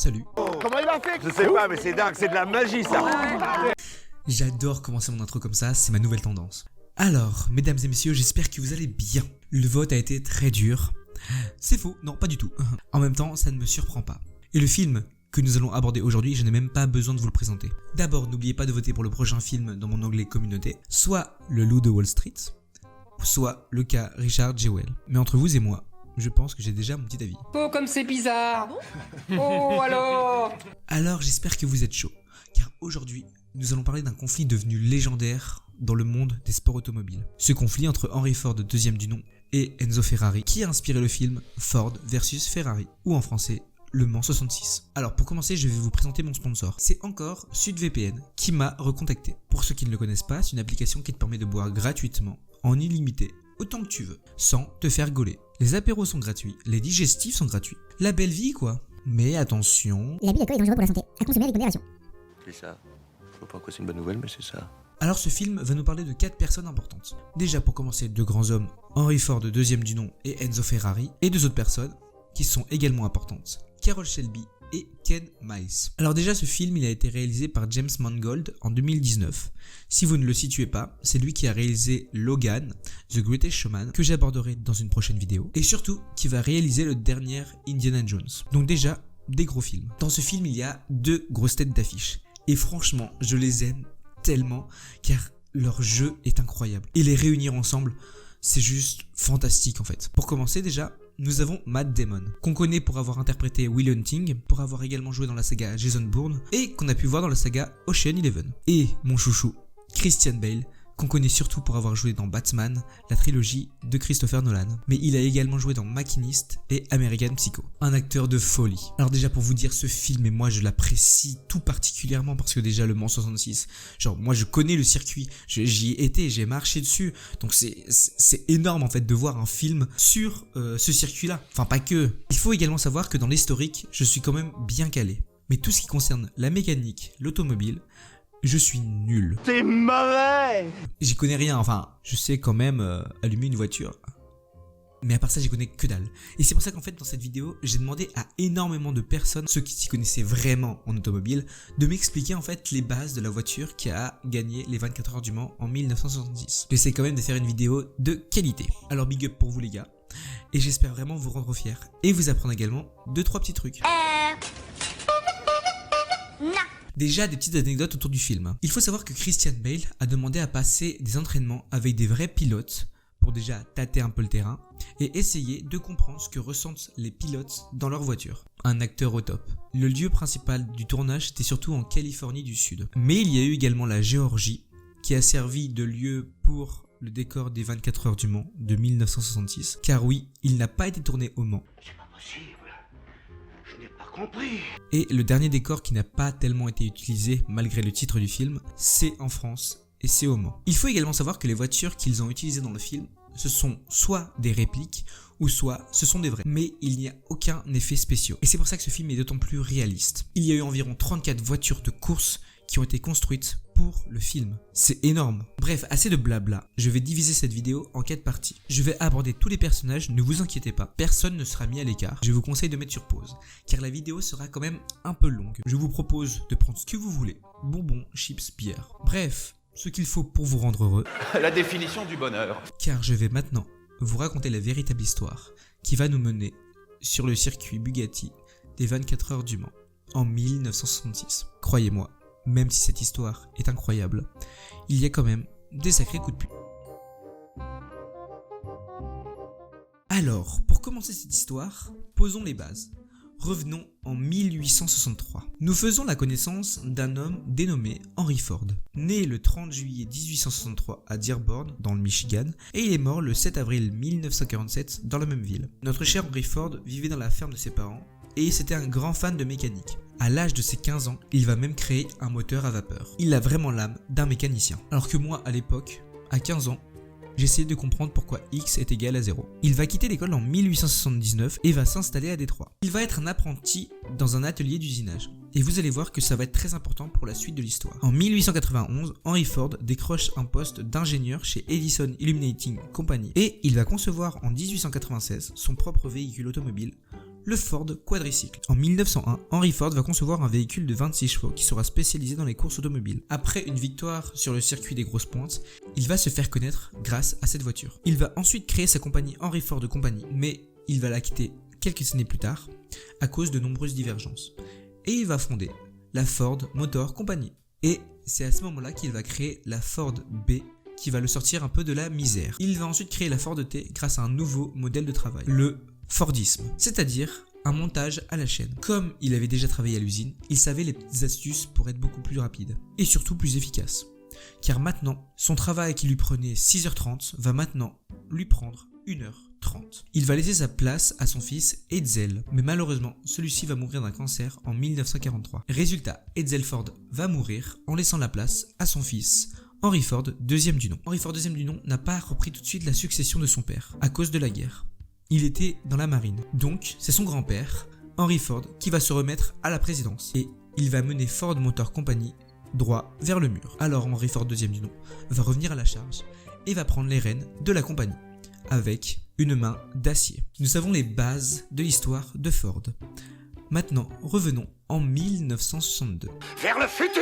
salut. Comment il a fait? Je sais pas, mais c'est dingue, c'est de la magie ça. J'adore commencer mon intro comme ça, c'est ma nouvelle tendance. Alors, mesdames et messieurs, j'espère que vous allez bien. Le vote a été très dur. C'est faux, non pas du tout. En même temps, ça ne me surprend pas. Et le film que nous allons aborder aujourd'hui, je n'ai même pas besoin de vous le présenter. D'abord, n'oubliez pas de voter pour le prochain film dans mon onglet communauté, soit Le Loup de Wall Street, soit le cas Richard Jewell. Mais entre vous et moi, je pense que j'ai déjà mon petit avis. Oh, comme c'est bizarre. Oh, alors j'espère que vous êtes chaud, car aujourd'hui, nous allons parler d'un conflit devenu légendaire dans le monde des sports automobiles. Ce conflit entre Henry Ford, deuxième du nom, et Enzo Ferrari, qui a inspiré le film Ford versus Ferrari, ou en français, Le Mans 66. Alors pour commencer, je vais vous présenter mon sponsor. C'est encore SudVPN qui m'a recontacté. Pour ceux qui ne le connaissent pas, c'est une application qui te permet de boire gratuitement, en illimité, autant que tu veux, sans te faire gauler. Les apéros sont gratuits, les digestifs sont gratuits. La belle vie quoi. Mais attention... L'abus d'alcool est dangereux pour la santé, à consommer avec modération. C'est ça. Je vois pas en quoi c'est une bonne nouvelle, mais c'est ça. Alors ce film va nous parler de 4 personnes importantes. Déjà pour commencer, 2 grands hommes, Henry Ford, deuxième du nom, et Enzo Ferrari, et 2 autres personnes qui sont également importantes, Carroll Shelby et Ken Miles. Alors déjà ce film il a été réalisé par James Mangold en 2019. Si vous ne le situez pas, c'est lui qui a réalisé Logan, The Greatest Showman, que j'aborderai dans une prochaine vidéo, et surtout qui va réaliser le dernier Indiana Jones. Donc déjà, des gros films. Dans ce film il y a 2 grosses têtes d'affiche, et franchement je les aime tellement car leur jeu est incroyable. Et les réunir ensemble, c'est juste fantastique en fait. Pour commencer déjà, nous avons Matt Damon, qu'on connaît pour avoir interprété Will Hunting, pour avoir également joué dans la saga Jason Bourne, et qu'on a pu voir dans la saga Ocean Eleven. Et mon chouchou, Christian Bale, qu'on connaît surtout pour avoir joué dans Batman, la trilogie de Christopher Nolan. Mais il a également joué dans Machinist et American Psycho. Un acteur de folie. Alors déjà pour vous dire ce film, et moi je l'apprécie tout particulièrement parce que déjà le Mans 66, genre moi je connais le circuit, j'y ai été, j'ai marché dessus, donc c'est énorme en fait de voir un film sur ce circuit là. Enfin pas que. Il faut également savoir que dans l'historique, je suis quand même bien calé. Mais tout ce qui concerne la mécanique, l'automobile, je suis nul. T'es mauvais. J'y connais rien, enfin, je sais quand même allumer une voiture. Mais à part ça, j'y connais que dalle. Et c'est pour ça qu'en fait, dans cette vidéo, j'ai demandé à énormément de personnes, ceux qui s'y connaissaient vraiment en automobile, de m'expliquer en fait les bases de la voiture qui a gagné les 24 heures du Mans en 1970. J'essaie quand même de faire une vidéo de qualité. Alors big up pour vous les gars. Et j'espère vraiment vous rendre fiers. Et vous apprendre également 2-3 petits trucs. Non. Déjà des petites anecdotes autour du film. Il faut savoir que Christian Bale a demandé à passer des entraînements avec des vrais pilotes pour déjà tâter un peu le terrain et essayer de comprendre ce que ressentent les pilotes dans leur voiture. Un acteur au top. Le lieu principal du tournage était surtout en Californie du Sud. Mais il y a eu également la Géorgie qui a servi de lieu pour le décor des 24 heures du Mans de 1966. Car oui, il n'a pas été tourné au Mans. C'est pas possible. Je n'ai pas compris. Et le dernier décor qui n'a pas tellement été utilisé malgré le titre du film, c'est en France et c'est au Mans. Il faut également savoir que les voitures qu'ils ont utilisées dans le film, ce sont soit des répliques ou soit ce sont des vrais. Mais il n'y a aucun effet spéciaux. Et c'est pour ça que ce film est d'autant plus réaliste. Il y a eu environ 34 voitures de course qui ont été construites pour le film. C'est énorme. Bref, assez de blabla. Je vais diviser cette vidéo en 4 parties. Je vais aborder tous les personnages, ne vous inquiétez pas. Personne ne sera mis à l'écart. Je vous conseille de mettre sur pause, car la vidéo sera quand même un peu longue. Je vous propose de prendre ce que vous voulez. Bonbons, chips, bière. Bref, ce qu'il faut pour vous rendre heureux. La définition du bonheur. Car je vais maintenant vous raconter la véritable histoire qui va nous mener sur le circuit Bugatti des 24 heures du Mans en 1966. Croyez-moi, même si cette histoire est incroyable, il y a quand même des sacrés coups de pub. Alors, pour commencer cette histoire, posons les bases. Revenons en 1863. Nous faisons la connaissance d'un homme dénommé Henry Ford, né le 30 juillet 1863 à Dearborn, dans le Michigan, et il est mort le 7 avril 1947 dans la même ville. Notre cher Henry Ford vivait dans la ferme de ses parents, et c'était un grand fan de mécanique. À l'âge de ses 15 ans, il va même créer un moteur à vapeur. Il a vraiment l'âme d'un mécanicien. Alors que moi, à l'époque, à 15 ans, j'essayais de comprendre pourquoi X est égal à 0. Il va quitter l'école en 1879 et va s'installer à Détroit. Il va être un apprenti dans un atelier d'usinage. Et vous allez voir que ça va être très important pour la suite de l'histoire. En 1891, Henry Ford décroche un poste d'ingénieur chez Edison Illuminating Company et il va concevoir en 1896 son propre véhicule automobile, le Ford Quadricycle. En 1901, Henry Ford va concevoir un véhicule de 26 chevaux qui sera spécialisé dans les courses automobiles. Après une victoire sur le circuit des grosses pointes, il va se faire connaître grâce à cette voiture. Il va ensuite créer sa compagnie Henry Ford Company, mais il va la quitter quelques années plus tard à cause de nombreuses divergences. Et il va fonder la Ford Motor Company. Et c'est à ce moment-là qu'il va créer la Ford B, qui va le sortir un peu de la misère. Il va ensuite créer la Ford T grâce à un nouveau modèle de travail, le Fordisme, c'est-à-dire un montage à la chaîne. Comme il avait déjà travaillé à l'usine, il savait les petites astuces pour être beaucoup plus rapide et surtout plus efficace. Car maintenant, son travail qui lui prenait 6h30 va maintenant lui prendre 1h30. Il va laisser sa place à son fils Edsel, mais malheureusement, celui-ci va mourir d'un cancer en 1943. Résultat, Edsel Ford va mourir en laissant la place à son fils Henry Ford, deuxième du nom. Henry Ford, deuxième du nom, n'a pas repris tout de suite la succession de son père, à cause de la guerre. Il était dans la marine. Donc, c'est son grand-père, Henry Ford, qui va se remettre à la présidence. Et il va mener Ford Motor Company droit vers le mur. Alors Henry Ford, deuxième du nom, va revenir à la charge et va prendre les rênes de la compagnie, avec une main d'acier. Nous savons les bases de l'histoire de Ford. Maintenant, revenons en 1962. Vers le futur!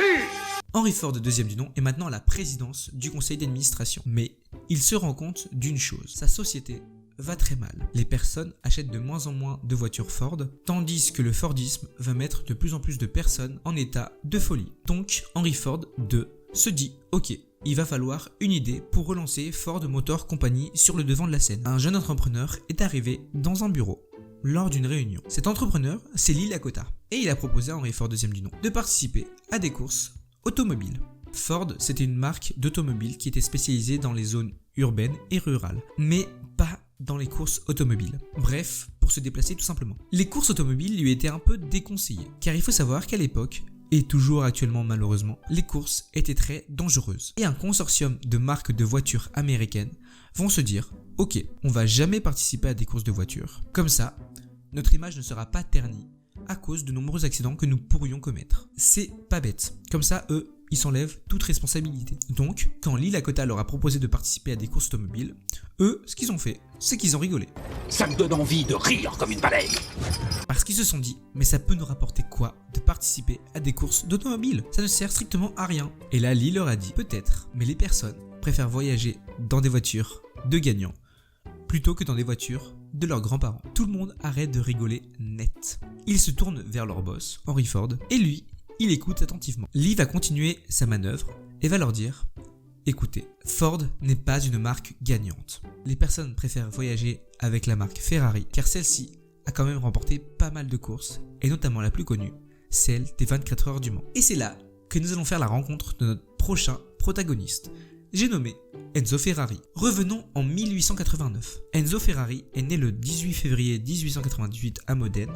Henry Ford, deuxième du nom, est maintenant à la présidence du conseil d'administration. Mais il se rend compte d'une chose, sa société va très mal. Les personnes achètent de moins en moins de voitures Ford, tandis que le Fordisme va mettre de plus en plus de personnes en état de folie. Donc Henry Ford II se dit « Ok, il va falloir une idée pour relancer Ford Motor Company sur le devant de la scène. » Un jeune entrepreneur est arrivé dans un bureau lors d'une réunion. Cet entrepreneur, c'est Lee Iacocca, et il a proposé à Henry Ford, deuxième du nom, de participer à des courses automobiles. Ford, c'était une marque d'automobile qui était spécialisée dans les zones urbaines et rurales, mais pas dans les courses automobiles. Bref, pour se déplacer tout simplement. Les courses automobiles lui étaient un peu déconseillées, car il faut savoir qu'à l'époque, et toujours actuellement malheureusement, les courses étaient très dangereuses. Et un consortium de marques de voitures américaines vont se dire « Ok, on va jamais participer à des courses de voitures. Comme ça, notre image ne sera pas ternie à cause de nombreux accidents que nous pourrions commettre. » C'est pas bête. Comme ça, eux, ils s'enlèvent toute responsabilité. Donc, quand Lee Iacocca leur a proposé de participer à des courses automobiles, eux, ce qu'ils ont fait, c'est qu'ils ont rigolé. Ça me donne envie de rire comme une baleine. Parce qu'ils se sont dit, mais ça peut nous rapporter quoi de participer à des courses d'automobile? Ça ne sert strictement à rien. Et là, Lee leur a dit, peut-être, mais les personnes préfèrent voyager dans des voitures de gagnants plutôt que dans des voitures de leurs grands-parents. Tout le monde arrête de rigoler net. Ils se tournent vers leur boss, Henry Ford, et lui, il écoute attentivement. Lee va continuer sa manœuvre et va leur dire « Écoutez, Ford n'est pas une marque gagnante. Les personnes préfèrent voyager avec la marque Ferrari car celle-ci a quand même remporté pas mal de courses et notamment la plus connue, celle des 24 heures du Mans. » Et c'est là que nous allons faire la rencontre de notre prochain protagoniste. J'ai nommé Enzo Ferrari. Revenons en 1889. Enzo Ferrari est né le 18 février 1898 à Modène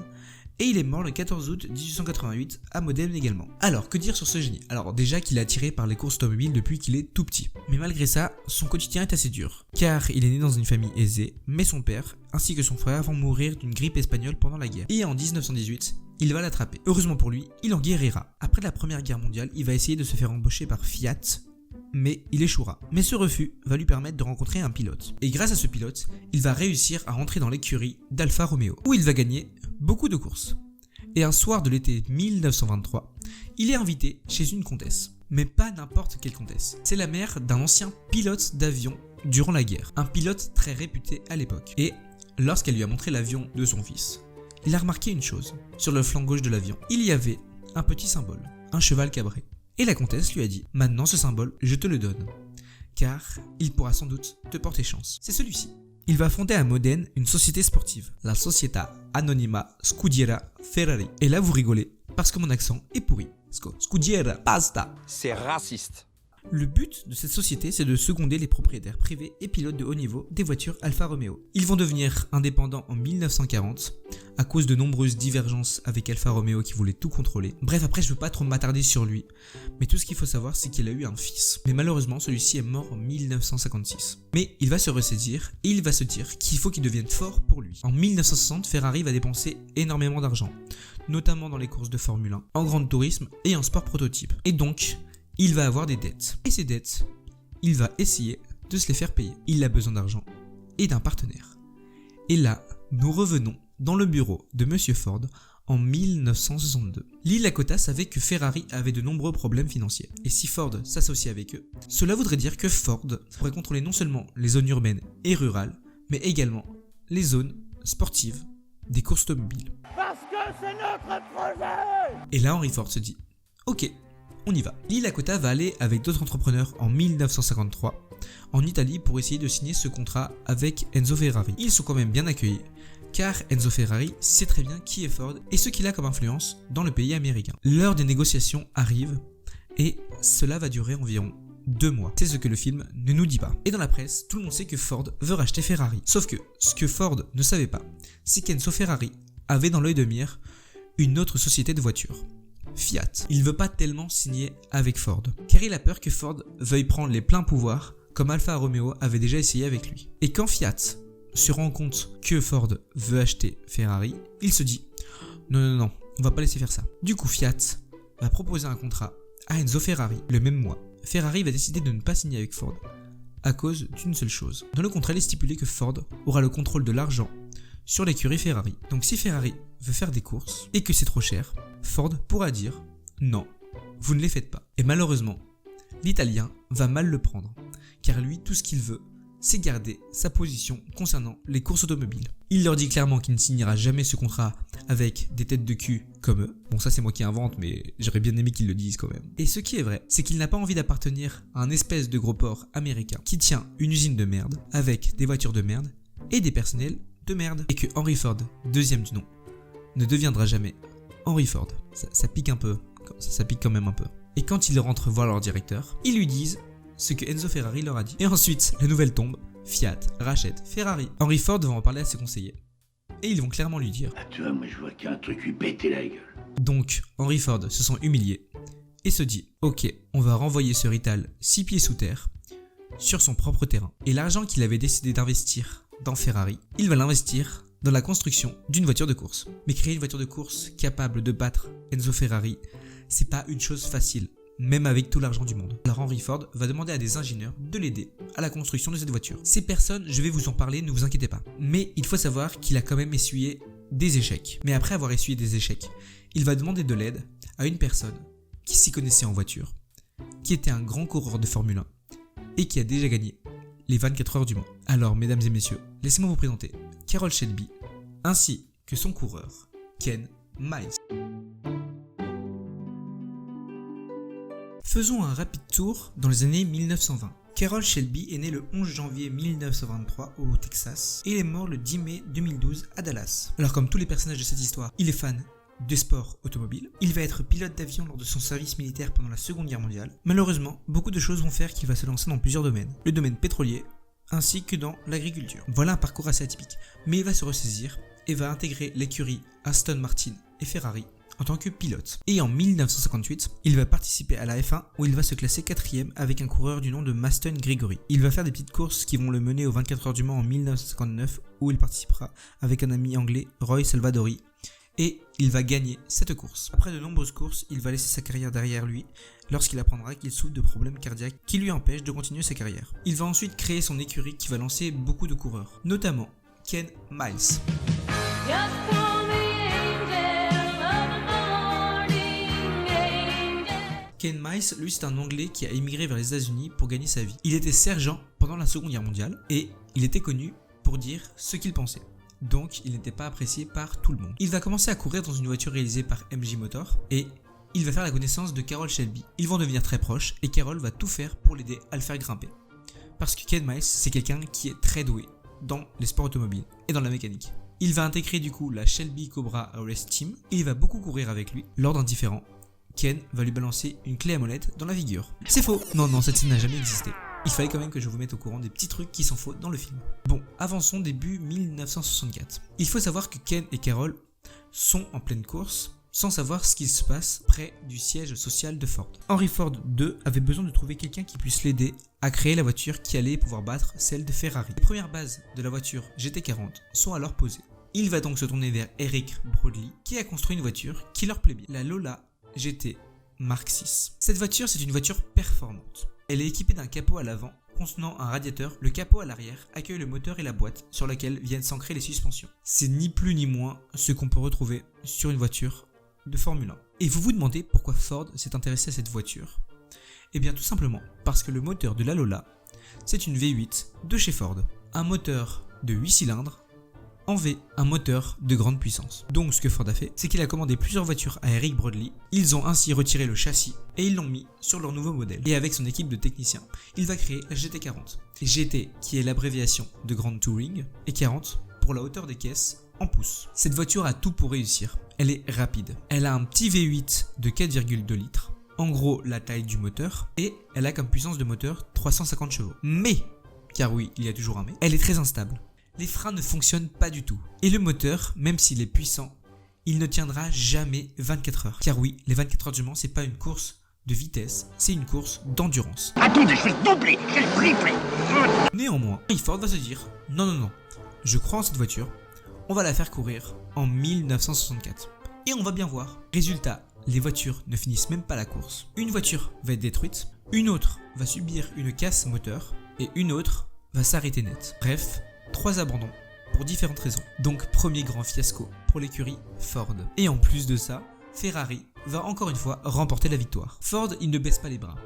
et il est mort le 14 août 1888 à Modène également. Alors, que dire sur ce génie? Alors déjà qu'il est attiré par les courses automobiles depuis qu'il est tout petit. Mais malgré ça, son quotidien est assez dur. Car il est né dans une famille aisée, mais son père ainsi que son frère vont mourir d'une grippe espagnole pendant la guerre. Et en 1918, il va l'attraper. Heureusement pour lui, il en guérira. Après la première guerre mondiale, il va essayer de se faire embaucher par Fiat, mais il échouera. Mais ce refus va lui permettre de rencontrer un pilote. Et grâce à ce pilote, il va réussir à rentrer dans l'écurie d'Alfa Romeo, où il va gagner beaucoup de courses. Et un soir de l'été 1923, il est invité chez une comtesse. Mais pas n'importe quelle comtesse. C'est la mère d'un ancien pilote d'avion durant la guerre. Un pilote très réputé à l'époque. Et lorsqu'elle lui a montré l'avion de son fils, il a remarqué une chose. Sur le flanc gauche de l'avion, il y avait un petit symbole, un cheval cabré. Et la comtesse lui a dit « Maintenant ce symbole, je te le donne, car il pourra sans doute te porter chance. » C'est celui-ci. Il va fonder à Modène une société sportive, la Società Anonima Scudiera Ferrari. Et là vous rigolez, parce que mon accent est pourri. Scudiera, basta. C'est raciste. Le but de cette société, c'est de seconder les propriétaires privés et pilotes de haut niveau des voitures Alfa Romeo. Ils vont devenir indépendants en 1940 à cause de nombreuses divergences avec Alfa Romeo qui voulait tout contrôler. Bref, après je veux pas trop m'attarder sur lui, mais tout ce qu'il faut savoir c'est qu'il a eu un fils. Mais malheureusement celui-ci est mort en 1956. Mais il va se ressaisir et il va se dire qu'il faut qu'il devienne fort pour lui. En 1960, Ferrari va dépenser énormément d'argent, notamment dans les courses de Formule 1, en grand tourisme et en sport prototype. Et donc, il va avoir des dettes. Et ces dettes, il va essayer de se les faire payer. Il a besoin d'argent et d'un partenaire. Et là, nous revenons dans le bureau de Monsieur Ford en 1962. Lee Iacocca savait que Ferrari avait de nombreux problèmes financiers. Et si Ford s'associait avec eux, cela voudrait dire que Ford pourrait contrôler non seulement les zones urbaines et rurales, mais également les zones sportives des courses automobiles. Parce que c'est notre projet. Et là, Henry Ford se dit « Ok, on y va ». Lee Iacocca va aller avec d'autres entrepreneurs en 1953 en Italie pour essayer de signer ce contrat avec Enzo Ferrari. Ils sont quand même bien accueillis, car Enzo Ferrari sait très bien qui est Ford et ce qu'il a comme influence dans le pays américain. L'heure des négociations arrive et cela va durer environ 2 mois. C'est ce que le film ne nous dit pas. Et dans la presse, tout le monde sait que Ford veut racheter Ferrari. Sauf que ce que Ford ne savait pas, c'est qu'Enzo Ferrari avait dans l'œil de mire une autre société de voitures, Fiat. Il veut pas tellement signer avec Ford, car il a peur que Ford veuille prendre les pleins pouvoirs comme Alfa Romeo avait déjà essayé avec lui. Et quand Fiat se rend compte que Ford veut acheter Ferrari, il se dit non, on va pas laisser faire ça. Du coup, Fiat va proposer un contrat à Enzo Ferrari le même mois. Ferrari va décider de ne pas signer avec Ford à cause d'une seule chose. Dans le contrat, il est stipulé que Ford aura le contrôle de l'argent sur l'écurie Ferrari. Donc si Ferrari veut faire des courses et que c'est trop cher, Ford pourra dire non, vous ne les faites pas. Et malheureusement, l'Italien va mal le prendre, car lui, tout ce qu'il veut, c'est garder sa position concernant les courses automobiles. Il leur dit clairement qu'il ne signera jamais ce contrat avec des têtes de cul comme eux. Bon, ça c'est moi qui invente, mais j'aurais bien aimé qu'ils le disent quand même. Et ce qui est vrai, c'est qu'il n'a pas envie d'appartenir à un espèce de gros port américain qui tient une usine de merde avec des voitures de merde et des personnels de merde. Et que Henry Ford, deuxième du nom, ne deviendra jamais Henry Ford. Ça pique un peu, ça pique quand même un peu. Et quand ils rentrent voir leur directeur, ils lui disent ce que Enzo Ferrari leur a dit. Et ensuite, la nouvelle tombe, Fiat rachète Ferrari. Henry Ford va en parler à ses conseillers. Et ils vont clairement lui dire tu vois, moi je vois qu'un truc lui péter la gueule. Donc, Henry Ford se sent humilié et se dit ok, on va renvoyer ce Rital 6 pieds sous terre sur son propre terrain. Et l'argent qu'il avait décidé d'investir dans Ferrari, il va l'investir dans la construction d'une voiture de course. Mais créer une voiture de course capable de battre Enzo Ferrari, c'est pas une chose facile, même avec tout l'argent du monde. Alors Henry Ford va demander à des ingénieurs de l'aider à la construction de cette voiture. Ces personnes, je vais vous en parler, ne vous inquiétez pas. Mais il faut savoir qu'il a quand même essuyé des échecs. Mais après avoir essuyé des échecs, il va demander de l'aide à une personne qui s'y connaissait en voiture, qui était un grand coureur de Formule 1 et qui a déjà gagné les 24 heures du Mans. Alors mesdames et messieurs, laissez-moi vous présenter Carroll Shelby ainsi que son coureur Ken Miles. Faisons un rapide tour dans les années 1920. Carroll Shelby est né le 11 janvier 1923 au Texas et il est mort le 10 mai 2012 à Dallas. Alors comme tous les personnages de cette histoire, il est fan des sports automobiles. Il va être pilote d'avion lors de son service militaire pendant la Seconde Guerre mondiale. Malheureusement, beaucoup de choses vont faire qu'il va se lancer dans plusieurs domaines. Le domaine pétrolier ainsi que dans l'agriculture. Voilà un parcours assez atypique, mais il va se ressaisir et va intégrer l'écurie Aston Martin et Ferrari en tant que pilote. Et en 1958, il va participer à la F1 où il va se classer 4ème avec un coureur du nom de Maston Gregory. Il va faire des petites courses qui vont le mener aux 24 heures du Mans en 1959 où il participera avec un ami anglais, Roy Salvadori. Et il va gagner cette course. Après de nombreuses courses, il va laisser sa carrière derrière lui lorsqu'il apprendra qu'il souffre de problèmes cardiaques qui lui empêchent de continuer sa carrière. Il va ensuite créer son écurie qui va lancer beaucoup de coureurs, notamment Ken Miles. Ken Miles, lui, c'est un Anglais qui a émigré vers les États-Unis pour gagner sa vie. Il était sergent pendant la Seconde Guerre mondiale et il était connu pour dire ce qu'il pensait. Donc, il n'était pas apprécié par tout le monde. Il va commencer à courir dans une voiture réalisée par MG Motor et il va faire la connaissance de Carroll Shelby. Ils vont devenir très proches et Carroll va tout faire pour l'aider à le faire grimper. Parce que Ken Miles, c'est quelqu'un qui est très doué dans les sports automobiles et dans la mécanique. Il va intégrer du coup la Shelby Cobra Race Team et il va beaucoup courir avec lui. Lors d'un différend, Ken va lui balancer une clé à molette dans la figure. C'est faux. Non, cette scène n'a jamais existé. Il fallait quand même que je vous mette au courant des petits trucs qui sont faux dans le film. Bon, avançons début 1964. Il faut savoir que Ken et Carroll sont en pleine course, sans savoir ce qui se passe près du siège social de Ford. Henry Ford II avait besoin de trouver quelqu'un qui puisse l'aider à créer la voiture qui allait pouvoir battre celle de Ferrari. Les premières bases de la voiture GT40 sont alors posées. Il va donc se tourner vers Eric Broadley, qui a construit une voiture qui leur plaît bien, la Lola GT Mark VI. Cette voiture, c'est une voiture performante. Elle est équipée d'un capot à l'avant contenant un radiateur, le capot à l'arrière accueille le moteur et la boîte sur laquelle viennent s'ancrer les suspensions. C'est ni plus ni moins ce qu'on peut retrouver sur une voiture de Formule 1. Et vous vous demandez pourquoi Ford s'est intéressé à cette voiture? Eh bien tout simplement parce que le moteur de la Lola, c'est une V8 de chez Ford. Un moteur de 8 cylindres en V, un moteur de grande puissance. Donc ce que Ford a fait, c'est qu'il a commandé plusieurs voitures à Eric Broadley. Ils ont ainsi retiré le châssis et ils l'ont mis sur leur nouveau modèle. Et avec son équipe de techniciens, il va créer la GT40. GT qui est l'abréviation de Grand Touring et 40 pour la hauteur des caisses en pouces. Cette voiture a tout pour réussir. Elle est rapide. Elle a un petit V8 de 4,2 litres. En gros la taille du moteur et elle a comme puissance de moteur 350 chevaux. Mais, car oui, il y a toujours un mais, elle est très instable. Les freins ne fonctionnent pas du tout. Et le moteur, même s'il est puissant, il ne tiendra jamais 24 heures. Car oui, les 24 heures du Mans, c'est pas une course de vitesse, c'est une course d'endurance. Attendez, je vais doubler, je vais tripler. Néanmoins, Ford va se dire, non, je crois en cette voiture, on va la faire courir en 1964. Et on va bien voir. Résultat, les voitures ne finissent même pas la course. Une voiture va être détruite, une autre va subir une casse moteur, et une autre va s'arrêter net. Bref, 3 abandons pour différentes raisons. Donc premier grand fiasco pour l'écurie Ford. Et en plus de ça, Ferrari va encore une fois remporter la victoire. Ford, il ne baisse pas les bras.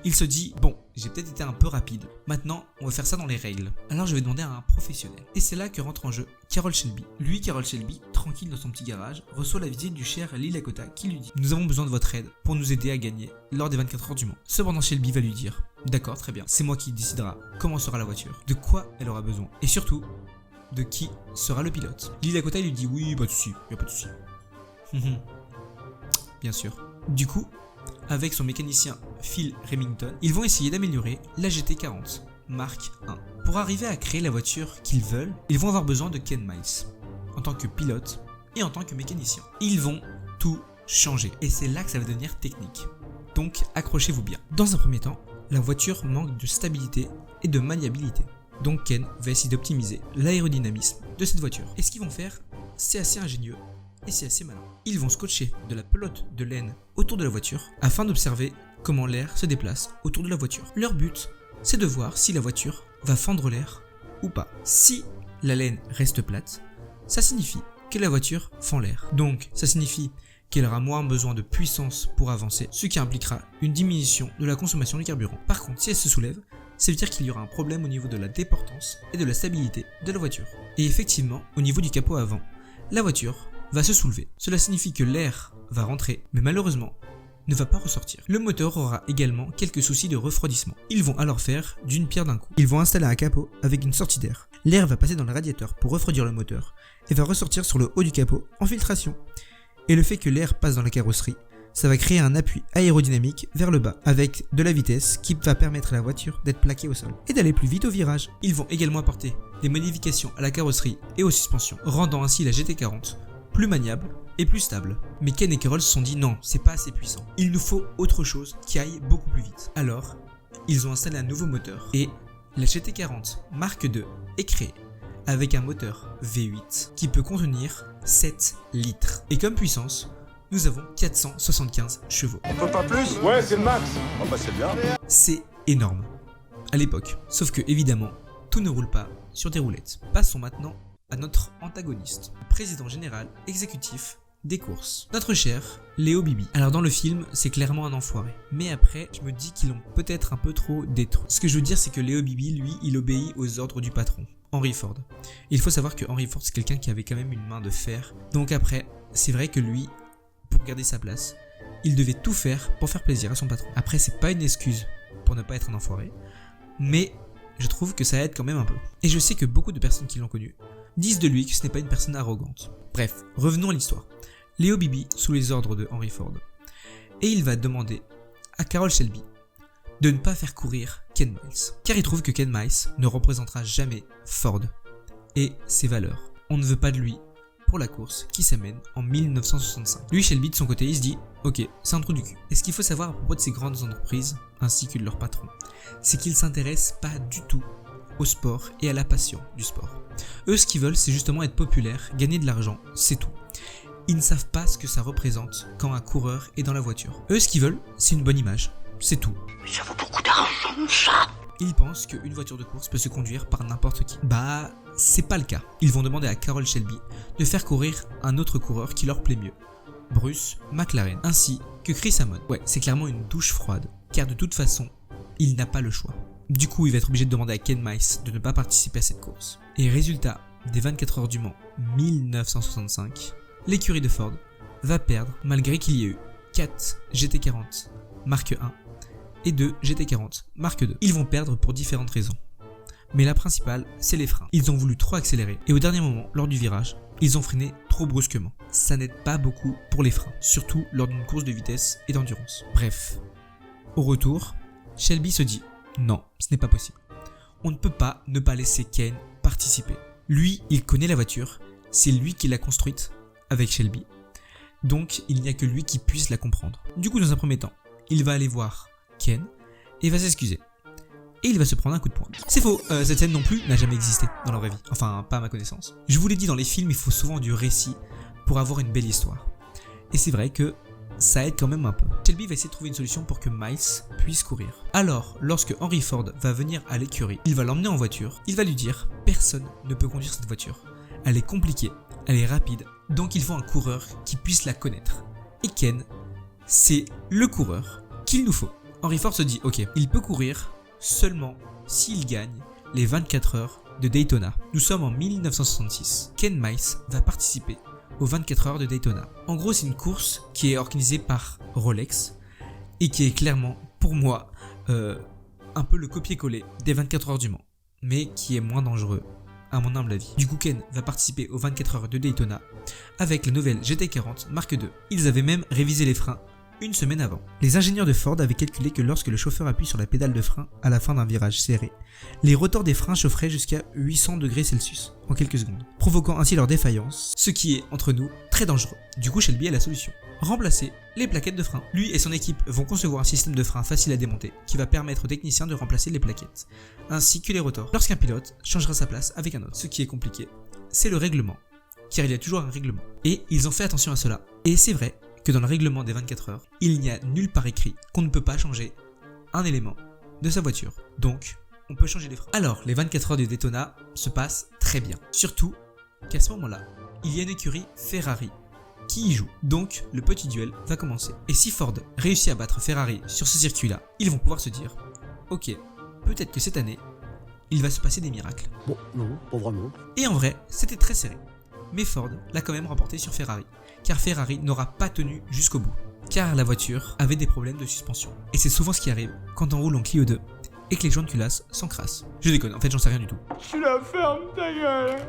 Il se dit, bon, j'ai peut-être été un peu rapide, maintenant on va faire ça dans les règles. Alors je vais demander à un professionnel. Et c'est là que rentre en jeu Carroll Shelby. Lui, Carroll Shelby, tranquille dans son petit garage, reçoit la visite du cher Lee Lakota qui lui dit, nous avons besoin de votre aide pour nous aider à gagner lors des 24 heures du Mans. Cependant Shelby va lui dire, d'accord, très bien, c'est moi qui décidera comment sera la voiture, de quoi elle aura besoin, et surtout, de qui sera le pilote. Lee Lakota lui dit, oui, pas de soucis, y a pas de soucis. Bien sûr. Du coup, avec son mécanicien Phil Remington, ils vont essayer d'améliorer la GT40 Mark 1. Pour arriver à créer la voiture qu'ils veulent, ils vont avoir besoin de Ken Miles en tant que pilote et en tant que mécanicien. Ils vont tout changer et c'est là que ça va devenir technique. Donc accrochez-vous bien. Dans un premier temps, la voiture manque de stabilité et de maniabilité. Donc Ken va essayer d'optimiser l'aérodynamisme de cette voiture. Et ce qu'ils vont faire, c'est assez ingénieux et c'est assez malin. Ils vont scotcher de la pelote de laine autour de la voiture afin d'observer comment l'air se déplace autour de la voiture. Leur but, c'est de voir si la voiture va fendre l'air ou pas. Si la laine reste plate, ça signifie que la voiture fend l'air. Donc ça signifie qu'elle aura moins besoin de puissance pour avancer, ce qui impliquera une diminution de la consommation de carburant. Par contre, si elle se soulève, ça veut dire qu'il y aura un problème au niveau de la déportance et de la stabilité de la voiture. Et effectivement, au niveau du capot avant, la voiture va se soulever. Cela signifie que l'air va rentrer, mais malheureusement, ne va pas ressortir. Le moteur aura également quelques soucis de refroidissement. Ils vont alors faire d'une pierre d'un coup. Ils vont installer un capot avec une sortie d'air. L'air va passer dans le radiateur pour refroidir le moteur et va ressortir sur le haut du capot en filtration. Et le fait que l'air passe dans la carrosserie, ça va créer un appui aérodynamique vers le bas avec de la vitesse qui va permettre à la voiture d'être plaquée au sol et d'aller plus vite au virage. Ils vont également apporter des modifications à la carrosserie et aux suspensions, rendant ainsi la GT40 plus maniable et plus stable. Mais Ken et Carroll se sont dit non, c'est pas assez puissant. Il nous faut autre chose qui aille beaucoup plus vite. Alors, ils ont installé un nouveau moteur et la GT40 Mark II est créée avec un moteur V8 qui peut contenir 7 litres. Et comme puissance, nous avons 475 chevaux. On peut pas plus? Ouais, c'est le max. Oh bah c'est bien. C'est énorme à l'époque. Sauf que évidemment, tout ne roule pas sur des roulettes. Passons maintenant à notre antagoniste, le président général exécutif des courses, notre cher Leo Beebe. Alors dans le film, c'est clairement un enfoiré. Mais après, je me dis qu'ils l'ont peut-être un peu trop détruit. Ce que je veux dire, c'est que Leo Beebe, lui, il obéit aux ordres du patron, Henry Ford. Il faut savoir que Henry Ford, c'est quelqu'un qui avait quand même une main de fer. Donc après, c'est vrai que lui, pour garder sa place, il devait tout faire pour faire plaisir à son patron. Après, c'est pas une excuse pour ne pas être un enfoiré, mais je trouve que ça aide quand même un peu. Et je sais que beaucoup de personnes qui l'ont connu disent de lui que ce n'est pas une personne arrogante. Bref, revenons à l'histoire. Leo Beebe sous les ordres de Henry Ford. Et il va demander à Carroll Shelby de ne pas faire courir Ken Miles. Car il trouve que Ken Miles ne représentera jamais Ford et ses valeurs. On ne veut pas de lui pour la course qui s'amène en 1965. Lui, Shelby, de son côté, il se dit « Ok, c'est un trou du cul ». Et ce qu'il faut savoir à propos de ces grandes entreprises, ainsi que de leurs patrons, c'est qu'ils ne s'intéressent pas du tout au sport et à la passion du sport. Eux, ce qu'ils veulent, c'est justement être populaire, gagner de l'argent, c'est tout. Ils ne savent pas ce que ça représente quand un coureur est dans la voiture. Eux, ce qu'ils veulent, c'est une bonne image, c'est tout. Mais ça vaut beaucoup d'argent, ça. ils pensent qu'une voiture de course peut se conduire par n'importe qui. Bah, c'est pas le cas. Ils vont demander à Carroll Shelby de faire courir un autre coureur qui leur plaît mieux, Bruce McLaren, ainsi que Chris Hammond. Ouais, c'est clairement une douche froide, car de toute façon, il n'a pas le choix. Du coup, il va être obligé de demander à Ken Miles de ne pas participer à cette course. Et résultat des 24 heures du Mans 1965, l'écurie de Ford va perdre malgré qu'il y ait eu 4 GT40 Marque 1 et 2 GT40 Marque 2. Ils vont perdre pour différentes raisons. Mais la principale, c'est les freins. Ils ont voulu trop accélérer et au dernier moment, lors du virage, ils ont freiné trop brusquement. Ça n'aide pas beaucoup pour les freins, surtout lors d'une course de vitesse et d'endurance. Bref, au retour, Shelby se dit « Non, ce n'est pas possible. On ne peut pas ne pas laisser Ken participer. Lui, il connaît la voiture, c'est lui qui l'a construite avec Shelby. Donc, il n'y a que lui qui puisse la comprendre. » Du coup, dans un premier temps, il va aller voir Ken et va s'excuser. Et il va se prendre un coup de poing. C'est faux, cette scène non plus n'a jamais existé dans la vraie vie. Enfin, pas à ma connaissance. Je vous l'ai dit, dans les films, il faut souvent du récit pour avoir une belle histoire. Et c'est vrai que ça aide quand même un peu. Shelby va essayer de trouver une solution pour que Miles puisse courir. Alors, lorsque Henry Ford va venir à l'écurie, il va l'emmener en voiture. Il va lui dire « Personne ne peut conduire cette voiture. Elle est compliquée, elle est rapide, donc il faut un coureur qui puisse la connaître. Et Ken, c'est le coureur qu'il nous faut. » Henry Ford se dit « Ok, il peut courir seulement s'il gagne les 24 heures de Daytona. » Nous sommes en 1966. Ken Miles va participer aux 24 heures de Daytona. En gros, c'est une course qui est organisée par Rolex et qui est clairement, pour moi, un peu le copier-coller des 24 heures du Mans, mais qui est moins dangereux, à mon humble avis. Du coup, Ken va participer aux 24 heures de Daytona avec la nouvelle GT40 Marque 2. Ils avaient même révisé les freins une semaine avant. Les ingénieurs de Ford avaient calculé que lorsque le chauffeur appuie sur la pédale de frein à la fin d'un virage serré, les rotors des freins chaufferaient jusqu'à 800 degrés Celsius en quelques secondes, provoquant ainsi leur défaillance, ce qui est, entre nous, très dangereux. Du coup, Shelby a la solution. Remplacer les plaquettes de frein. Lui et son équipe vont concevoir un système de frein facile à démonter qui va permettre aux techniciens de remplacer les plaquettes, ainsi que les rotors, lorsqu'un pilote changera sa place avec un autre. Ce qui est compliqué, c'est le règlement, car il y a toujours un règlement. Et ils ont fait attention à cela. Et c'est vrai que dans le règlement des 24 heures, il n'y a nulle part écrit qu'on ne peut pas changer un élément de sa voiture. Donc, on peut changer les freins. Alors, les 24 heures de Daytona se passent très bien. Surtout qu'à ce moment-là, il y a une écurie Ferrari qui y joue. Donc, le petit duel va commencer. Et si Ford réussit à battre Ferrari sur ce circuit-là, ils vont pouvoir se dire « Ok, peut-être que cette année, il va se passer des miracles. » Bon, non, pas vraiment. Et en vrai, c'était très serré. Mais Ford l'a quand même remporté sur Ferrari, car Ferrari n'aura pas tenu jusqu'au bout, car la voiture avait des problèmes de suspension. Et c'est souvent ce qui arrive quand on roule en Clio 2 et que les joints de culasse s'encrassent. Je déconne, en fait j'en sais rien du tout. Tu la fermes ta gueule.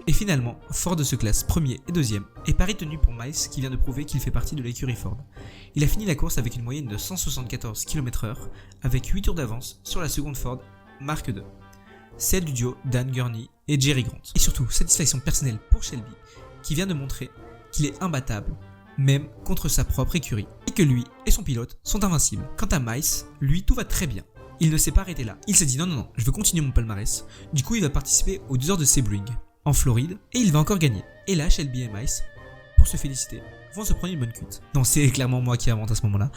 Et finalement, Ford se classe premier et deuxième, et pari tenu pour Miles qui vient de prouver qu'il fait partie de l'écurie Ford. Il a fini la course avec une moyenne de 174 km/h, avec 8 tours d'avance sur la seconde Ford Marque 2, celle du duo Dan Gurney et Jerry Grant. Et surtout, satisfaction personnelle pour Shelby, qui vient de montrer qu'il est imbattable, même contre sa propre écurie, et que lui et son pilote sont invincibles. Quant à Miles, lui tout va très bien. Il ne s'est pas arrêté là. Il s'est dit non, je veux continuer mon palmarès. Du coup, il va participer aux 2 heures de Sebring, en Floride, et il va encore gagner. Et là, Shelby et Miles, pour se féliciter, vont se prendre une bonne cuite. Non, c'est clairement moi qui invente à ce moment-là,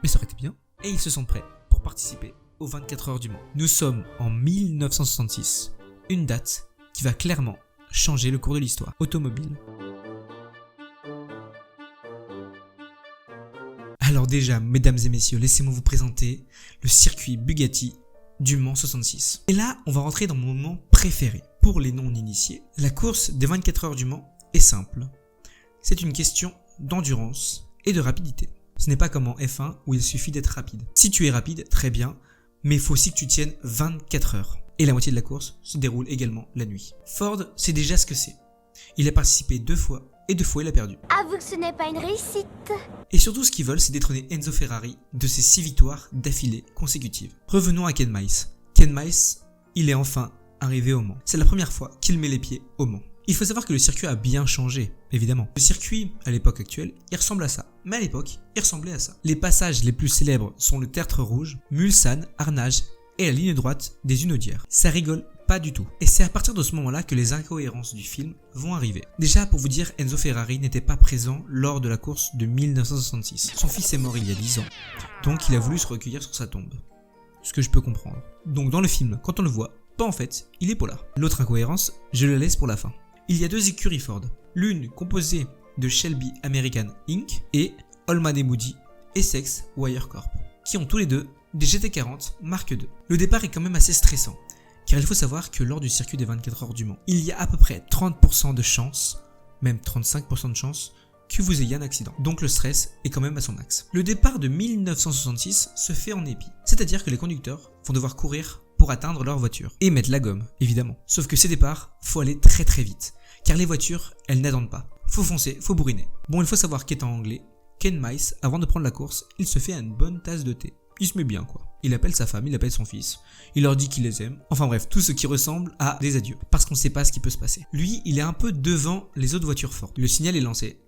mais ça aurait été bien. Et ils se sentent prêts pour participer aux 24 heures du Mans. Nous sommes en 1966, une date qui va clairement changer le cours de l'histoire automobile. Alors déjà, mesdames et messieurs, laissez-moi vous présenter le circuit Bugatti du Mans 66. Et là, on va rentrer dans mon moment préféré. Pour les non-initiés, la course des 24 heures du Mans est simple. C'est une question d'endurance et de rapidité. Ce n'est pas comme en F1 où il suffit d'être rapide. Si tu es rapide, très bien, mais il faut aussi que tu tiennes 24 heures. Et la moitié de la course se déroule également la nuit. Ford sait déjà ce que c'est. Il a participé 2 fois, et 2 fois il a perdu. Avoue que ce n'est pas une réussite. Et surtout ce qu'ils veulent, c'est détrôner Enzo Ferrari de ses 6 victoires d'affilée consécutives. Revenons à Ken Miles. Ken Miles, il est enfin arrivé au Mans. C'est la première fois qu'il met les pieds au Mans. Il faut savoir que le circuit a bien changé, évidemment. Le circuit, à l'époque actuelle, il ressemble à ça. Mais à l'époque, il ressemblait à ça. Les passages les plus célèbres sont le Tertre Rouge, Mulsanne, Arnage et la ligne droite des Unaudières. Ça rigole pas du tout. Et c'est à partir de ce moment-là que les incohérences du film vont arriver. Déjà, pour vous dire, Enzo Ferrari n'était pas présent lors de la course de 1966. Son fils est mort il y a 10 ans, donc il a voulu se recueillir sur sa tombe. ce que je peux comprendre. Donc dans le film, quand on le voit, bah en fait, il est pas là. L'autre incohérence, je la laisse pour la fin. Il y a 2 écuries Ford, l'une composée de Shelby American Inc. et Holman & Moody Essex Wire Corp, qui ont tous les deux des GT40 Mark II. Le départ est quand même assez stressant, car il faut savoir que lors du circuit des 24 heures du Mans, il y a à peu près 30% de chance, même 35% de chance, que vous ayez un accident. Donc le stress est quand même à son max. Le départ de 1966 se fait en épi, c'est-à-dire que les conducteurs vont devoir courir pour atteindre leur voiture et mettre la gomme, évidemment. Sauf que ces départs, faut aller très très vite, car les voitures, elles n'attendent pas. Faut foncer, faut bourriner. Bon, il faut savoir qu'étant anglais, Ken Miles, avant de prendre la course, il se fait une bonne tasse de thé. Il se met bien quoi. Il appelle sa femme, il appelle son fils, il leur dit qu'il les aime. Enfin bref, tout ce qui ressemble à des adieux, parce qu'on ne sait pas ce qui peut se passer. Lui, il est un peu devant les autres voitures Ford. Le signal est lancé,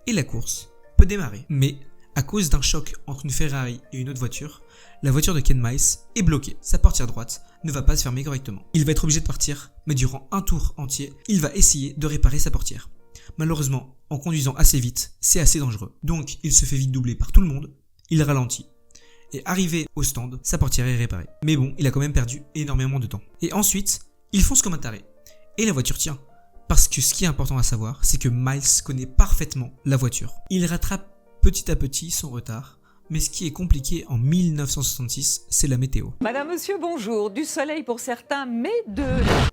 et la course peut démarrer. Mais, à cause d'un choc entre une Ferrari et une autre voiture, la voiture de Ken Miles est bloquée. Sa portière droite ne va pas se fermer correctement. Il va être obligé de partir, mais durant un tour entier, il va essayer de réparer sa portière. Malheureusement, en conduisant assez vite, c'est assez dangereux. Donc, il se fait vite doubler par tout le monde, il ralentit. Et arrivé au stand, sa portière est réparée. Mais bon, il a quand même perdu énormément de temps. Et ensuite, il fonce comme un taré. Et la voiture tient. Parce que ce qui est important à savoir, c'est que Miles connaît parfaitement la voiture. Il rattrape petit à petit son retard. Mais ce qui est compliqué en 1966, c'est la météo. Madame, monsieur, bonjour. Du soleil pour certains, mais de...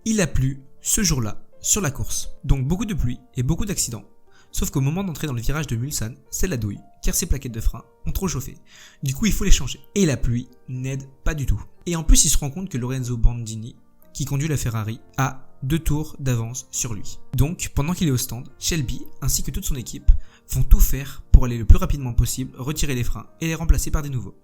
Il a plu ce jour-là sur la course. Donc beaucoup de pluie et beaucoup d'accidents. Sauf qu'au moment d'entrer dans le virage de Mulsanne, c'est la douille, car ses plaquettes de frein ont trop chauffé. Du coup, il faut les changer. Et la pluie n'aide pas du tout. Et en plus, il se rend compte que Lorenzo Bandini, qui conduit la Ferrari, a 2 tours d'avance sur lui. Donc, pendant qu'il est au stand, Shelby, ainsi que toute son équipe, vont tout faire pour aller le plus rapidement possible, retirer les freins et les remplacer par des nouveaux.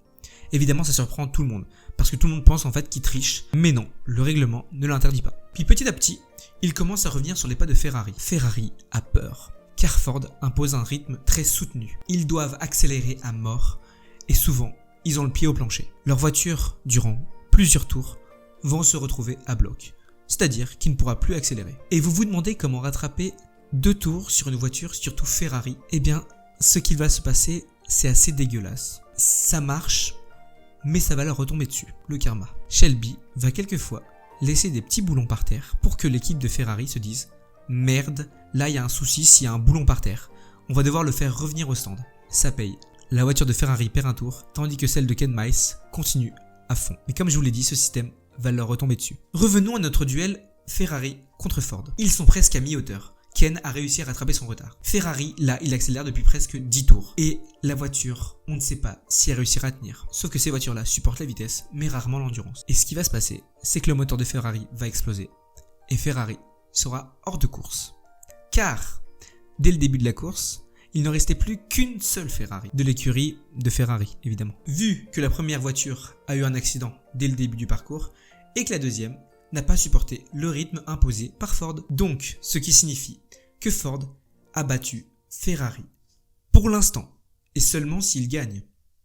Évidemment, ça surprend tout le monde, parce que tout le monde pense en fait qu'il triche, mais non, le règlement ne l'interdit pas. Puis petit à petit, il commence à revenir sur les pas de Ferrari. Ferrari a peur, car Ford impose un rythme très soutenu. Ils doivent accélérer à mort, et souvent, ils ont le pied au plancher. Leurs voitures, durant plusieurs tours, vont se retrouver à bloc, c'est-à-dire qu'il ne pourra plus accélérer. Et vous vous demandez comment rattraper 2 tours sur une voiture, surtout Ferrari. Eh bien, ce qui va se passer, c'est assez dégueulasse. Ça marche, mais ça va leur retomber dessus, le karma. Shelby va quelquefois laisser des petits boulons par terre pour que l'équipe de Ferrari se dise « Merde, là il y a un souci s'il y a un boulon par terre. On va devoir le faire revenir au stand. » Ça paye. La voiture de Ferrari perd un tour, tandis que celle de Ken Miles continue à fond. Mais comme je vous l'ai dit, ce système va leur retomber dessus. Revenons à notre duel Ferrari contre Ford. Ils sont presque à mi-hauteur. Ken a réussi à rattraper son retard. Ferrari, là, il accélère depuis presque 10 tours. Et la voiture, on ne sait pas si elle réussira à tenir. Sauf que ces voitures-là supportent la vitesse, mais rarement l'endurance. Et ce qui va se passer, c'est que le moteur de Ferrari va exploser. Et Ferrari sera hors de course. Car, dès le début de la course, il ne restait plus qu'une seule Ferrari. De l'écurie de Ferrari, évidemment. Vu que la première voiture a eu un accident dès le début du parcours, et que la deuxième n'a pas supporté le rythme imposé par Ford. Donc, ce qui signifie que Ford a battu Ferrari. Pour l'instant, et seulement s'il gagne,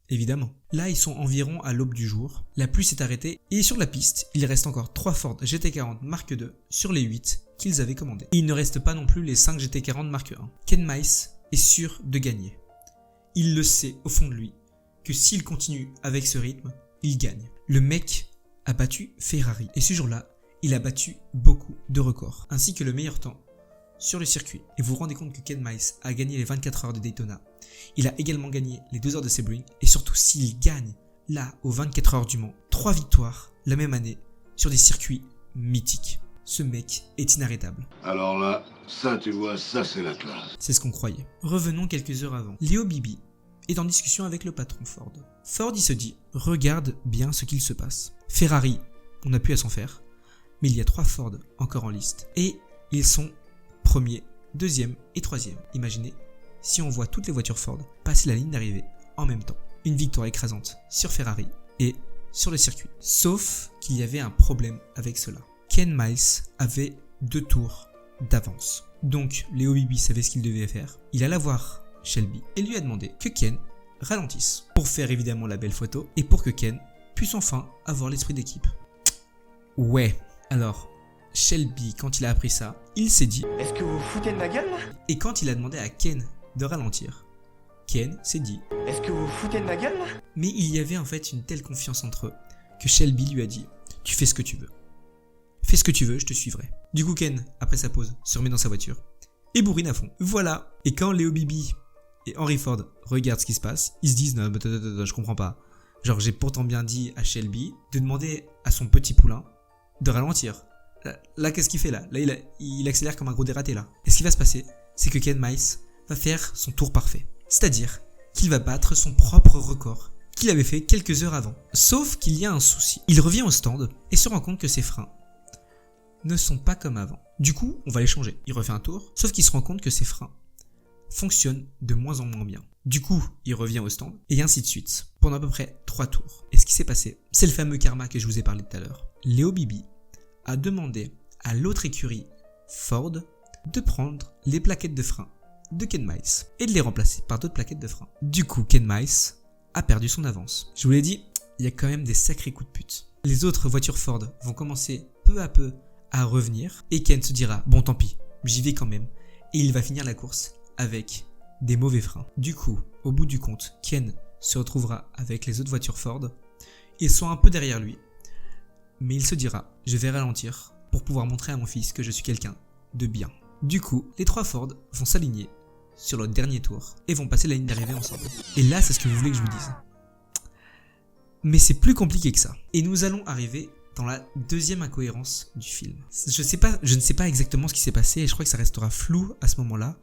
évidemment. Là, ils sont environ à l'aube du jour, la pluie s'est arrêtée, et sur la piste, il reste encore 3 Ford GT40 Mark II sur les 8 qu'ils avaient commandés. Et il ne reste pas non plus les 5 GT40 Mark I. Ken Miles est sûr de gagner. Il le sait au fond de lui, que s'il continue avec ce rythme, il gagne. Le mec a battu Ferrari, et ce jour-là, il a battu beaucoup de records, ainsi que le meilleur temps sur le circuit. Et vous vous rendez compte que Ken Miles a gagné les 24 heures de Daytona. Il a également gagné les 2 heures de Sebring, et surtout s'il gagne, là, aux 24 heures du Mans, 3 victoires la même année sur des circuits mythiques. Ce mec est inarrêtable. Alors là, ça tu vois, ça c'est la classe. C'est ce qu'on croyait. Revenons quelques heures avant. Leo Beebe est en discussion avec le patron Ford. Ford il se dit, regarde bien ce qu'il se passe. Ferrari, on n'a plus à s'en faire, mais il y a 3 Ford encore en liste. Et ils sont premier, deuxième et troisième. Imaginez, si on voit toutes les voitures Ford passer la ligne d'arrivée en même temps. Une victoire écrasante sur Ferrari et sur le circuit. Sauf qu'il y avait un problème avec cela. Ken Miles avait 2 tours d'avance. Donc Leo Beebe savait ce qu'il devait faire. Il alla voir Shelby et lui a demandé que Ken ralentisse pour faire évidemment la belle photo et pour que Ken puisse enfin avoir l'esprit d'équipe. Ouais, alors Shelby, quand il a appris ça, il s'est dit « Est-ce que vous vous foutez de ma gueule là ?» Et quand il a demandé à Ken de ralentir, Ken s'est dit « Est-ce que vous vous foutez de ma gueule là ?» Mais il y avait en fait une telle confiance entre eux que Shelby lui a dit « Tu fais ce que tu veux. Fais ce que tu veux, je te suivrai. » Du coup, Ken, après sa pause, se remet dans sa voiture et bourrine à fond. Voilà. Et quand Leo Bibi et Henry Ford regardent ce qui se passe, ils se disent « Non, mais je comprends pas. Genre, j'ai pourtant bien dit à Shelby de demander à son petit poulain de ralentir. Là, qu'est-ce qu'il fait là ? Là, il accélère comme un gros dératé là. Et ce qui va se passer, c'est que Ken Miles va faire son tour parfait. C'est-à-dire qu'il va battre son propre record qu'il avait fait quelques heures avant. Sauf qu'il y a un souci. Il revient au stand et se rend compte que ses freins ne sont pas comme avant. Du coup, on va les changer. Il refait un tour, sauf qu'il se rend compte que ses freins fonctionnent de moins en moins bien. Du coup, il revient au stand, et ainsi de suite, pendant à peu près 3 tours. Et ce qui s'est passé, c'est le fameux karma que je vous ai parlé tout à l'heure. Leo Bibi a demandé à l'autre écurie, Ford, de prendre les plaquettes de frein de Ken Miles et de les remplacer par d'autres plaquettes de frein. Du coup, Ken Miles a perdu son avance. Je vous l'ai dit, il y a quand même des sacrés coups de pute. Les autres voitures Ford vont commencer peu à peu à revenir, et Ken se dira, bon tant pis, j'y vais quand même, et il va finir la course avec des mauvais freins. Du coup, au bout du compte, Ken se retrouvera avec les autres voitures Ford. Ils sont un peu derrière lui, mais il se dira, je vais ralentir pour pouvoir montrer à mon fils que je suis quelqu'un de bien. Du coup, les 3 Ford vont s'aligner sur le dernier tour et vont passer la ligne d'arrivée ensemble. Et là, c'est ce que vous voulez que je vous dise. Mais c'est plus compliqué que ça. Et nous allons arriver dans la deuxième incohérence du film. Je ne sais pas exactement ce qui s'est passé et je crois que ça restera flou à ce moment-là.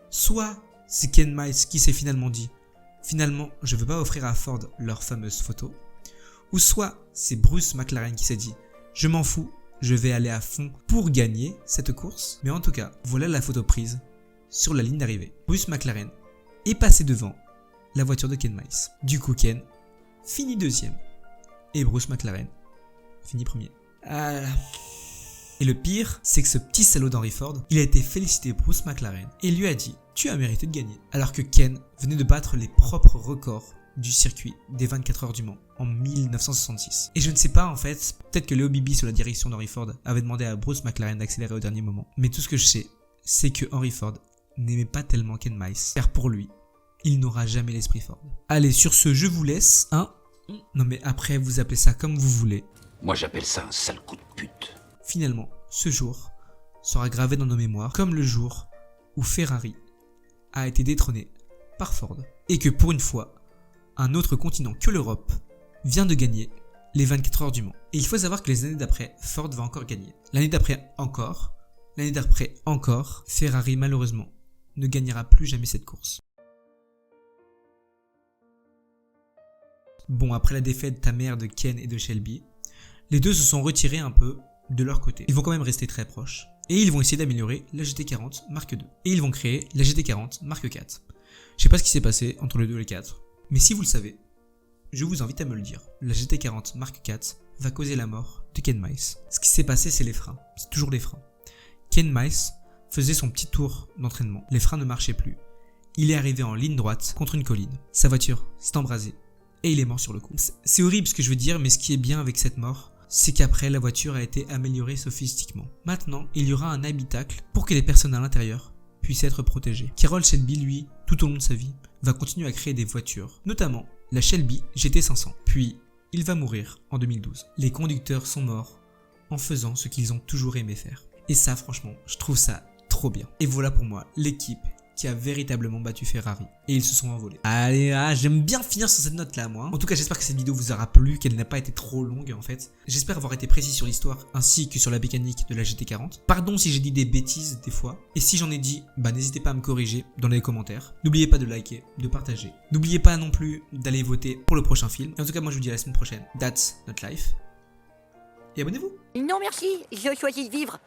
Soit c'est Ken Miles qui s'est finalement dit « Finalement, je veux pas offrir à Ford leur fameuse photo », ou soit c'est Bruce McLaren qui s'est dit « Je m'en fous, je vais aller à fond pour gagner cette course ». Mais en tout cas, voilà la photo prise sur la ligne d'arrivée. Bruce McLaren est passé devant la voiture de Ken Miles. Du coup, Ken finit deuxième et Bruce McLaren finit premier. Et le pire, c'est que ce petit salaud d'Henry Ford, il a été félicité Bruce McLaren et lui a dit « Tu as mérité de gagner ». Alors que Ken venait de battre les propres records du circuit des 24 heures du Mans en 1966. Et je ne sais pas en fait, peut-être que Leo Bibi sous la direction d'Henry Ford avait demandé à Bruce McLaren d'accélérer au dernier moment. Mais tout ce que je sais, c'est que Henry Ford n'aimait pas tellement Ken Miles, car pour lui, il n'aura jamais l'esprit Ford. Allez, sur ce, je vous laisse, hein. Non mais après, vous appelez ça comme vous voulez. Moi j'appelle ça un sale coup de pute. Finalement, ce jour sera gravé dans nos mémoires comme le jour où Ferrari a été détrôné par Ford. Et que pour une fois, un autre continent que l'Europe vient de gagner les 24 heures du Mans. Et il faut savoir que les années d'après, Ford va encore gagner. L'année d'après encore, Ferrari malheureusement ne gagnera plus jamais cette course. Bon, après la défaite ta mère de Ken et de Shelby, les deux se sont retirés un peu de leur côté. Ils vont quand même rester très proches. Et ils vont essayer d'améliorer la GT40 Mark II. Et ils vont créer la GT40 Mark IV. Je sais pas ce qui s'est passé entre les 2 et les 4. Mais si vous le savez, je vous invite à me le dire. La GT40 Mark IV va causer la mort de Ken Miles. Ce qui s'est passé, c'est les freins. C'est toujours les freins. Ken Miles faisait son petit tour d'entraînement. Les freins ne marchaient plus. Il est arrivé en ligne droite contre une colline. Sa voiture s'est embrasée. Et il est mort sur le coup. C'est horrible ce que je veux dire, mais ce qui est bien avec cette mort, c'est qu'après, la voiture a été améliorée sophistiquement. Maintenant, il y aura un habitacle pour que les personnes à l'intérieur puissent être protégées. Carroll Shelby, lui, tout au long de sa vie, va continuer à créer des voitures, notamment la Shelby GT500. Puis, il va mourir en 2012. Les conducteurs sont morts en faisant ce qu'ils ont toujours aimé faire. Et ça, franchement, je trouve ça trop bien. Et voilà pour moi, l'équipe qui a véritablement battu Ferrari. Et ils se sont envolés. Allez, j'aime bien finir sur cette note-là, moi. En tout cas, j'espère que cette vidéo vous aura plu, qu'elle n'a pas été trop longue, en fait. J'espère avoir été précis sur l'histoire, ainsi que sur la mécanique de la GT40. Pardon si j'ai dit des bêtises, des fois. Et si j'en ai dit, n'hésitez pas à me corriger dans les commentaires. N'oubliez pas de liker, de partager. N'oubliez pas non plus d'aller voter pour le prochain film. Et en tout cas, moi, je vous dis à la semaine prochaine. That's not life. Et abonnez-vous. Non merci, je choisis de vivre.